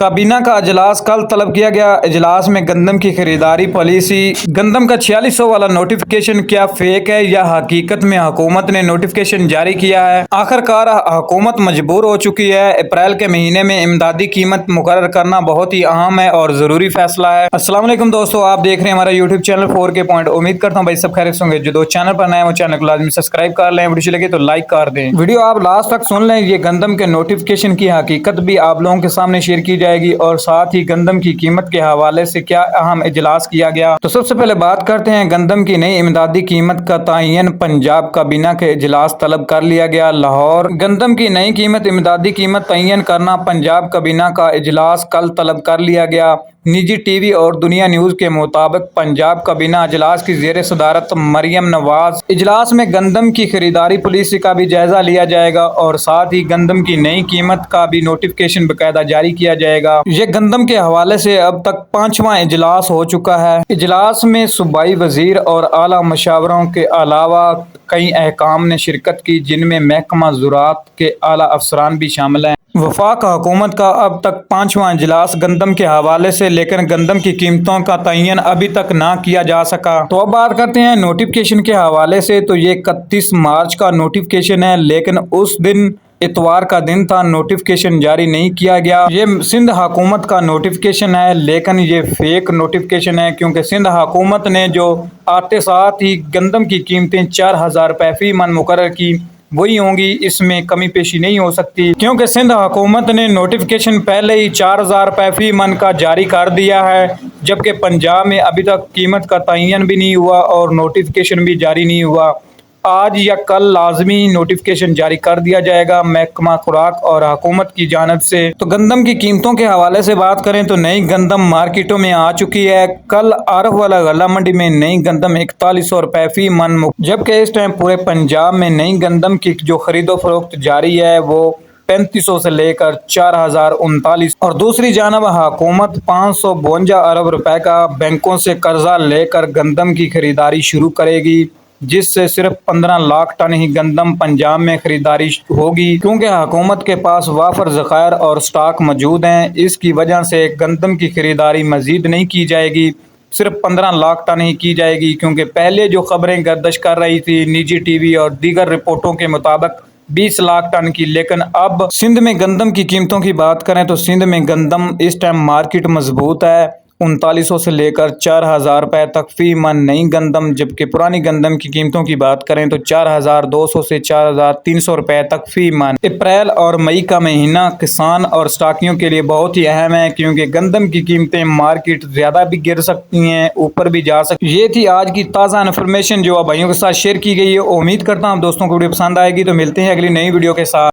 کابینہ کا اجلاس کل طلب کیا گیا۔ اجلاس میں گندم کی خریداری پالیسی، گندم کا 4600 والا نوٹیفکیشن کیا فیک ہے یا حقیقت میں حکومت نے نوٹیفکیشن جاری کیا ہے؟ آخرکار حکومت مجبور ہو چکی ہے۔ اپریل کے مہینے میں امدادی قیمت مقرر کرنا بہت ہی اہم ہے اور ضروری فیصلہ ہے۔ السلام علیکم دوستو، آپ دیکھ رہے ہیں ہمارا یوٹیوب چینل 4K پوائنٹ۔ امید کرتا ہوں بھائی سب خیریت سے ہوں گے۔ جو دوست چینل پر نئے ہیں وہ چینل کو لازمی سبسکرائب کر لیں، ویڈیو لگے تو لائک کر دیں۔ ویڈیو آپ لاسٹ تک سن لیں۔ یہ گندم کے نوٹیفکیشن کی حقیقت بھی آپ لوگوں کے سامنے شیئر کی جائے گی اور ساتھ ہی گندم کی قیمت کے حوالے سے کیا اہم اجلاس کیا گیا۔ تو سب سے پہلے بات کرتے ہیں گندم کی نئی امدادی قیمت کا تعین پنجاب کابینہ کے اجلاس طلب کر لیا گیا۔ لاہور، گندم کی نئی قیمت امدادی قیمت تعین کرنا پنجاب کابینہ کا اجلاس کل طلب کر لیا گیا۔ نجی ٹی وی اور دنیا نیوز کے مطابق پنجاب کابینہ اجلاس کی زیر صدارت مریم نواز اجلاس میں گندم کی خریداری پالیسی کا بھی جائزہ لیا جائے گا اور ساتھ ہی گندم کی نئی قیمت کا بھی نوٹیفکیشن باقاعدہ جاری کیا جائے گا۔ یہ گندم کے حوالے سے اب تک 5واں اجلاس ہو چکا ہے۔ اجلاس میں صوبائی وزیر اور اعلیٰ مشاوروں کے علاوہ کئی احکام نے شرکت کی، جن میں محکمہ زراعت کے اعلیٰ افسران بھی شامل ہیں۔ وفاق حکومت کا اب تک 5واں اجلاس گندم کے حوالے سے، لیکن گندم کی قیمتوں کا تعین ابھی تک نہ کیا جا سکا۔ تو اب بات کرتے ہیں نوٹیفکیشن کے حوالے سے۔ تو یہ 31 مارچ کا نوٹیفکیشن ہے، لیکن اس دن اتوار کا دن تھا، نوٹیفکیشن جاری نہیں کیا گیا۔ یہ سندھ حکومت کا نوٹیفکیشن ہے، لیکن یہ فیک نوٹیفکیشن ہے، کیونکہ سندھ حکومت نے جو آتے ساتھ ہی گندم کی قیمتیں 4000 روپے فی من مقرر کی وہی ہوں گی، اس میں کمی پیشی نہیں ہو سکتی، کیونکہ سندھ حکومت نے نوٹیفکیشن پہلے ہی 4000 روپے فی من کا جاری کر دیا ہے، جبکہ پنجاب میں ابھی تک قیمت کا تعین بھی نہیں ہوا اور نوٹیفکیشن بھی جاری نہیں ہوا۔ آج یا کل لازمی نوٹیفکیشن جاری کر دیا جائے گا محکمہ خوراک اور حکومت کی جانب سے۔ تو گندم کی قیمتوں کے حوالے سے بات کریں تو نئی گندم مارکیٹوں میں آ چکی ہے۔ کل عارف والا غلہ منڈی میں نئی گندم 4100 روپے فی من، جبکہ اس ٹائم پورے پنجاب میں نئی گندم کی جو خرید و فروخت جاری ہے وہ 3500 سے لے کر 4039، اور دوسری جانب حکومت 552 ارب روپے کا بینکوں سے قرضہ لے کر گندم کی خریداری شروع کرے گی، جس سے صرف 15 لاکھ ٹن ہی گندم پنجاب میں خریداری ہوگی، کیونکہ حکومت کے پاس وافر ذخائر اور سٹاک موجود ہیں۔ اس کی وجہ سے گندم کی خریداری مزید نہیں کی جائے گی، صرف 15 لاکھ ٹن ہی کی جائے گی، کیونکہ پہلے جو خبریں گردش کر رہی تھی نجی ٹی وی اور دیگر رپورٹوں کے مطابق 20 لاکھ ٹن کی، لیکن اب سندھ میں گندم کی قیمتوں کی بات کریں تو سندھ میں گندم اس ٹائم مارکیٹ مضبوط ہے، 3900 سے لے کر 4000 روپے تک فی من نئی گندم، جبکہ پرانی گندم کی قیمتوں کی بات کریں تو 4200 سے 4300 روپے تک فی من۔ اپریل اور مئی کا مہینہ کسان اور سٹاکیوں کے لیے بہت ہی اہم ہے، کیونکہ گندم کی قیمتیں مارکیٹ زیادہ بھی گر سکتی ہیں، اوپر بھی جا سکتی۔ یہ تھی آج کی تازہ انفارمیشن جو آپ بھائیوں کے ساتھ شیئر کی گئی ہے۔ امید کرتا ہوں آپ دوستوں کو ویڈیو پسند آئے گی، تو ملتے ہیں اگلی نئی ویڈیو کے ساتھ۔